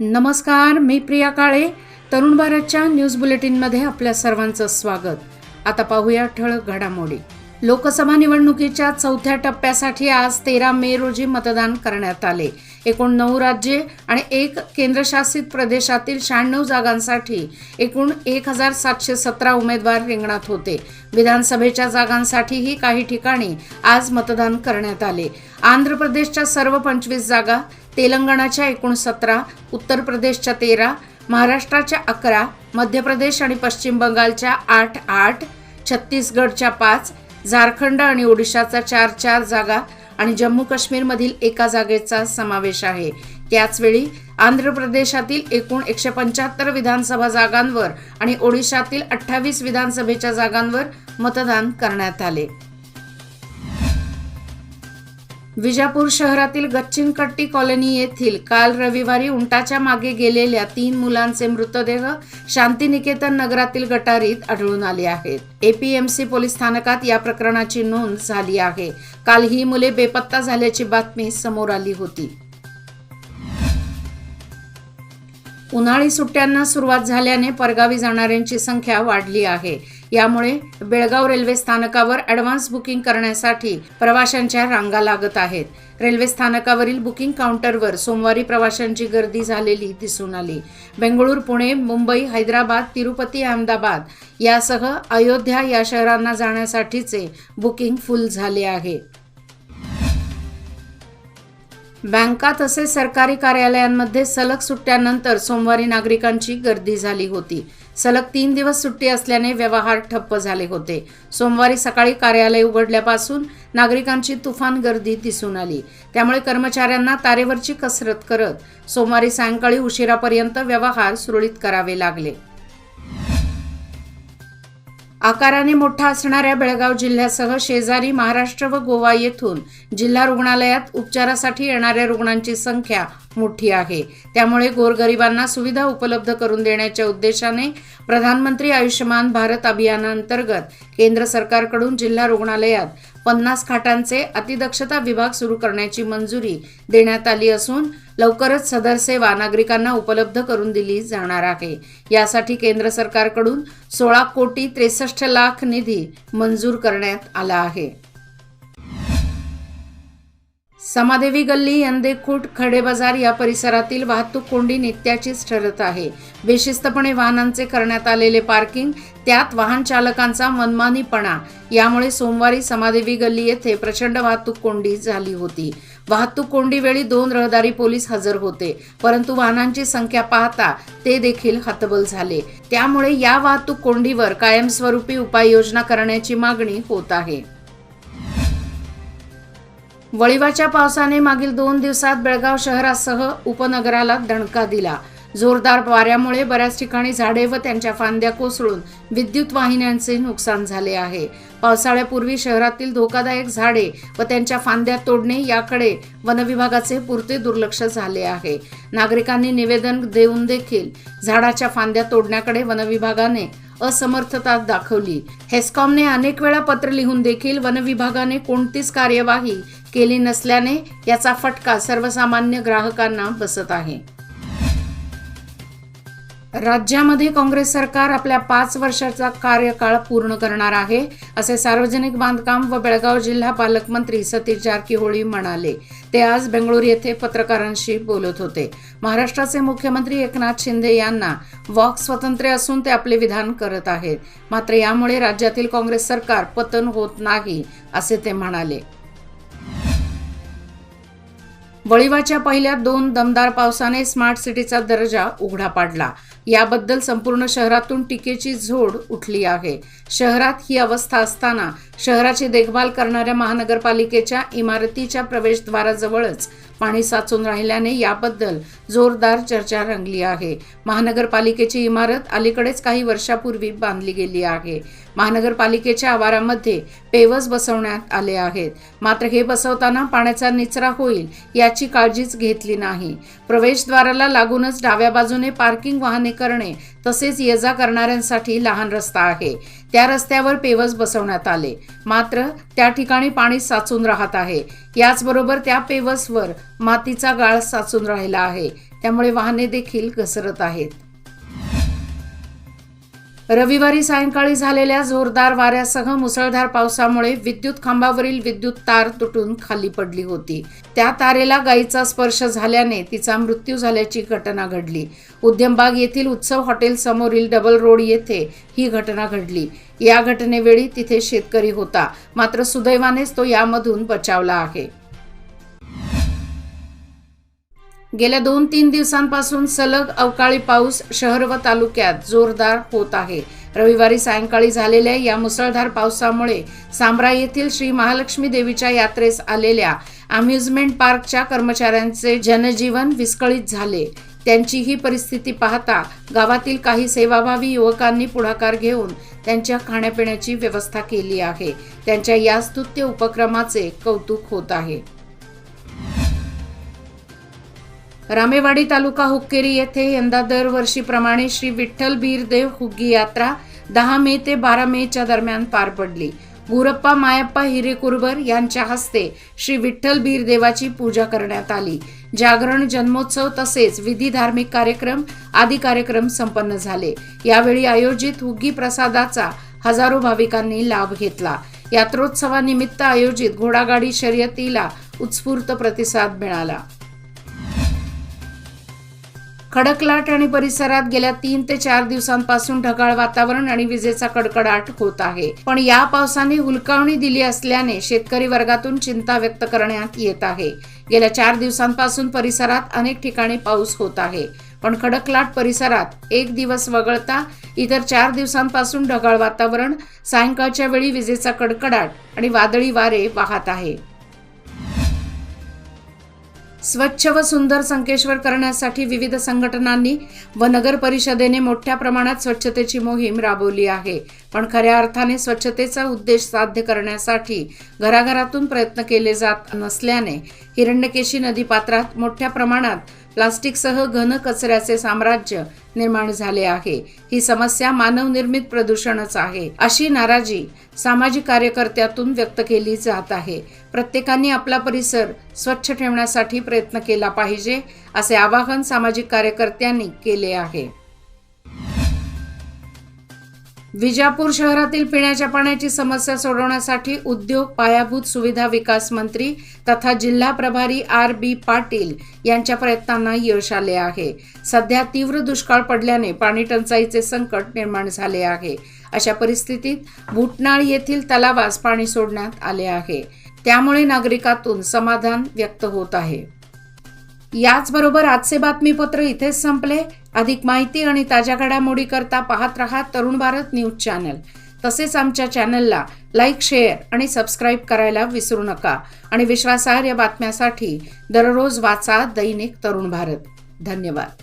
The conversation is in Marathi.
नमस्कार, मी प्रिया काळे. तरुण भारतच्या न्यूज बुलेटिनमध्ये आपल्या सर्वांचं स्वागत. आता पाहूया ठळक घडामोडी. लोकसभा निवडणुकीच्या चौथ्या टप्प्यासाठी आज 13 मे रोजी मतदान करण्यात आले. एकूण 9 राज्ये आणि 1 केंद्रशासित प्रदेशातील 96 जागांसाठी एकूण 1717 उमेदवार रिंगणात होते. विधानसभेच्या जागांसाठीही काही ठिकाणी आज मतदान करण्यात आले. आंध्र प्रदेशच्या सर्व 25 जागा, तेलंगणाच्या एकूण 17, उत्तर प्रदेशच्या 13, महाराष्ट्राच्या 11, मध्य प्रदेश आणि पश्चिम बंगालच्या 8, छत्तीसगडच्या 5, झारखंड आणि ओडिशाच्या 4 जागा आणि जम्मू काश्मीरमधील 1 जागेचा समावेश आहे. त्याचवेळी आंध्र प्रदेशातील एकूण 175 विधानसभा जागांवर आणि ओडिशातील 28 विधानसभेच्या जागांवर मतदान करण्यात आले. विजापूर शहरातील गच्चिनकट्टी कॉलनी येथील काल रविवारी उंटाच्या मागे गेलेल्या 3 मुलांचे मृतदेह शांतिनिकेतन नगरातील गटारीत आढळून आले आहेत. एपीएमसी पोलीस स्थानकात या प्रकरणाची नोंद झाली आहे. काल ही मुले बेपत्ता झाल्याची बातमी समोर आली होती. उन्हाळी सुट्ट्यांना सुरुवात झाल्याने परगावी जाणाऱ्यांची संख्या वाढली आहे. यामुळे बेळगाव रेल्वे स्थानकावर ॲडव्हान्स बुकिंग करण्यासाठी प्रवाशांच्या रांगा लागत आहेत. रेल्वे स्थानकावरील बुकिंग काउंटरवर सोमवारी प्रवाशांची गर्दी झालेली दिसून आली. बेंगळूर, पुणे, मुंबई, हैदराबाद, तिरुपती, अहमदाबाद यासह अयोध्या या शहरांना जाण्यासाठीचे बुकिंग फुल झाले आहे. बँका तसेच सरकारी कार्यालयांमध्ये सलग सुट्ट्यानंतर सोमवारी नागरिकांची गर्दी झाली होती. सलग 3 दिवस सुट्टी असल्याने व्यवहार ठप्प झाले होते. सोमवारी सकाळी कार्यालय उघडल्यापासून नागरिकांची तुफान गर्दी दिसून आली. त्यामुळे कर्मचाऱ्यांना तारेवरची कसरत करत सोमवारी सायंकाळी उशिरापर्यंत व्यवहार सुरळीत करावे लागले. आकाराने मोठा असणाऱ्या बेळगाव जिल्ह्यासह शेजारी महाराष्ट्र व गोवा येथून जिल्हा रुग्णालयात उपचारासाठी येणाऱ्या रुग्णांची संख्या मोठी आहे. त्यामुळे गोरगरिबांना सुविधा उपलब्ध करून देण्याच्या उद्देशाने प्रधानमंत्री आयुष्यमान भारत अभियानांतर्गत केंद्र सरकारकडून जिल्हा रुग्णालयात 50 खाटांचे अतिदक्षता विभाग सुरू करण्याची मंजुरी देण्यात आली असून लवकरच सदर सेवा नागरिकांना उपलब्ध करून दिली जाणार आहे. यासाठी केंद्र सरकारकडून 16,63,00,000 निधी मंजूर करण्यात आला आहे. समादेवी गल्ली, यंदेखूट, खडे बाजार या परिसरातील वाहतूक कोंडी नित्याचीच ठरत आहे. बेशिस्तपणे वाहनांचे करण्यात आलेले पार्किंग, त्यात वाहन चालकांचा मनमानीपणा यामुळे सोमवारी समादेवी गल्ली येथे प्रचंड वाहतूक कोंडी झाली होती. वाहतूक कोंडीवेळी 2 रहदारी पोलीस हजर होते, परंतु वाहनांची संख्या पाहता ते देखील हतबल झाले. त्यामुळे या वाहतूक कोंडीवर कायमस्वरूपी उपाययोजना करण्याची मागणी होत आहे. वळिवाच्या पावसाने मागील 2 दिवसात बेळगाव शहरासह उपनगराला दणका दिला. जोरदार वाऱ्यामुळे बऱ्याच ठिकाणी झाडे व त्यांच्या फांद्या कोसळून विद्युत वाहिन्यांचे नुकसान झाले आहे. पावसाळ्यापूर्वी शहरातील धोकादायक झाडे व त्यांच्या फांद्या तोडणे याकडे वनविभागाचे पुरते दुर्लक्ष झाले आहे. नागरिकांनी निवेदन देऊन देखील झाडाच्या फांद्या तोडण्याकडे वनविभागाने असमर्थता दाखवली. हेस्कॉमने अनेक वेळा पत्र लिहून देखील वनविभागाने कोणतीच कार्यवाही केली नसल्याने याचा फटका सर्वसामान्य ग्राहकांना बसत आहे. राज्यामध्ये काँग्रेस सरकार आपल्या 5 वर्षाचा कार्यकाळ पूर्ण करणार आहे, असे सार्वजनिक बांधकाम व बेळगाव जिल्हा पालकमंत्री सतीश जारकीहोळी म्हणाले. ते आज बेंगळूर येथे पत्रकारांशी बोलत होते. महाराष्ट्राचे मुख्यमंत्री एकनाथ शिंदे यांना वाक स्वातंत्र्य असून ते आपले विधान करत आहेत. मात्र यामुळे राज्यातील काँग्रेस सरकार पतन होत नाही, असे ते म्हणाले. वळिवाच्या पहिल्या 2 दमदार पावसाने स्मार्ट सिटीचा दर्जा उघडा पाडला. याबद्दल संपूर्ण शहरातून टीकेची झोड उठली आहे. शहरात ही अवस्था असताना शहराची देखभाल करणाऱ्या महानगरपालिकेच्या इमारतीच्या प्रवेशद्वाराजवळच पाणी साचून राहिल्याने याबद्दल जोरदार चर्चा रंगली आहे. महानगरपालिकेची इमारत अलीकडेच काही वर्षापूर्वी बांधली गेली आहे. महानगरपालिकेच्या आवारामध्ये पेवर्स बसवण्यात आले आहेत. मात्र हे बसवताना पाण्याचा निचरा होईल याची काळजीच घेतली नाही. प्रवेशद्वाराला लागूनच डाव्या बाजूने पार्किंग वाहने करणे तसेच ये जा करणाऱ्यांसाठी लहान रस्ता आहे. त्या रस्त्यावर पेवर्स बसवण्यात आले, मात्र त्या ठिकाणी पाणी साचून राहत आहे. याचबरोबर त्या पेवर्सवर मातीचा गाळ साचून राहिला आहे. त्यामुळे वाहने देखील घसरत आहेत. रविवारी सायंकाळी झालेल्या जोरदार वाऱ्यासह मुसळधार पावसामुळे विद्युत खांबावरील विद्युत तार तुटून खाली पडली होती. त्या तारेला गायीचा स्पर्श झाल्याने तिचा मृत्यू झाल्याची घटना घडली. उद्यमबाग येथील उत्सव हॉटेल समोरील डबल रोड येथे ही घटना घडली. या घटनेवेळी तिथे शेतकरी होता, मात्र सुदैवानेच तो यामधून बचावला आहे. गेल्या 2-3 दिवसांपासून सलग अवकाळी पाऊस शहर व तालुक्यात जोरदार होत आहे. रविवारी सायंकाळी झालेल्या या मुसळधार पावसामुळे सांब्रा येथील श्री महालक्ष्मी देवीच्या यात्रेस आलेल्या अम्युजमेंट पार्कच्या कर्मचाऱ्यांचे जनजीवन विस्कळीत झाले. त्यांची ही परिस्थिती पाहता गावातील काही सेवाभावी युवकांनी पुढाकार घेऊन त्यांच्या खाण्यापिण्याची व्यवस्था केली आहे. त्यांच्या या स्तुत्य उपक्रमाचे कौतुक होत आहे. रामेवाडी तालुका हुक्केरी येथे यंदा दरवर्षीप्रमाणे श्री विठ्ठल बीरदेव हुग्गी यात्रा 10 मे ते 12 मेच्या दरम्यान पार पडली. गुरप्पा मायप्पा हिरेकुरबर यांच्या हस्ते श्री विठ्ठल बीरदेवाची पूजा करण्यात आली. जागरण, जन्मोत्सव तसेच विधी, धार्मिक कार्यक्रम आदी कार्यक्रम संपन्न झाले. यावेळी आयोजित हुग्गी प्रसादाचा हजारो भाविकांनी लाभ घेतला. यात्रोत्सवानिमित्त आयोजित घोडागाडी शर्यतीला उत्स्फूर्त प्रतिसाद मिळाला. खडकलाट आणि परिसरात गेल्या 3 ते 4 दिवसांपासून ढगाळ वातावरण आणि विजेचा कडकडाट होत आहे. पण या पावसाने हुलकावणी दिली असल्याने शेतकरी वर्गातून चिंता व्यक्त करण्यात येत आहे. गेल्या 4 दिवसांपासून परिसरात अनेक ठिकाणी पाऊस होत आहे. पण खडकलाट परिसरात 1 दिवस वगळता इतर 4 दिवसांपासून ढगाळ वातावरण, सायंकाळच्या वेळी विजेचा कडकडाट आणि वादळी वारे वाहत आहे. स्वच्छ व सुंदर संकेश्वर करण्यासाठी विविध संघटनांनी व नगर परिषदेने मोठ्या प्रमाणात स्वच्छतेची मोहीम राबवली आहे. पण खऱ्या अर्थाने स्वच्छतेचा उद्देश साध्य करण्यासाठी घराघरातून प्रयत्न केले जात नसल्याने हिरण्यकेशी नदीपात्रात मोठ्या प्रमाणात प्लास्टिकसह घन कचऱ्याचे साम्राज्य निर्माण झाले आहे. ही समस्या मानवनिर्मित प्रदूषणच आहे, अशी नाराजी सामाजिक कार्यकर्त्यातून व्यक्त केली जात आहे. प्रत्येकाने आपला परिसर स्वच्छ ठेवण्यासाठी प्रयत्न केला पाहिजे, असे आवाहन सामाजिक कार्यकर्त्यांनी केले आहे. विजापूर शहरातील पिण्याच्या पाण्याची समस्या सोडवण्यासाठी उद्योग, पायाभूत सुविधा विकास मंत्री तथा जिल्हा प्रभारी R.B. पाटील यांच्या प्रयत्नांना यश आले आहे. सध्या तीव्र दुष्काळ पडल्याने पाणी टंचाईचे संकट निर्माण झाले आहे. अशा परिस्थितीत भुटनाळ येथील तलावास पाणी सोडण्यात आले आहे. त्यामुळे नागरिकातून समाधान व्यक्त होत आहे. याचबरोबर आजचे बातमीपत्र इथेच संपले. अधिक माहिती आणि ताज्या घडामोडी करता पाहत रहा तरुण भारत न्यूज चॅनल. तसेच आमच्या चॅनलला लाईक, शेअर आणि सबस्क्राईब करायला विसरू नका. आणि विश्वासार्ह बातम्यासाठी दररोज वाचा दैनिक तरुण भारत. धन्यवाद.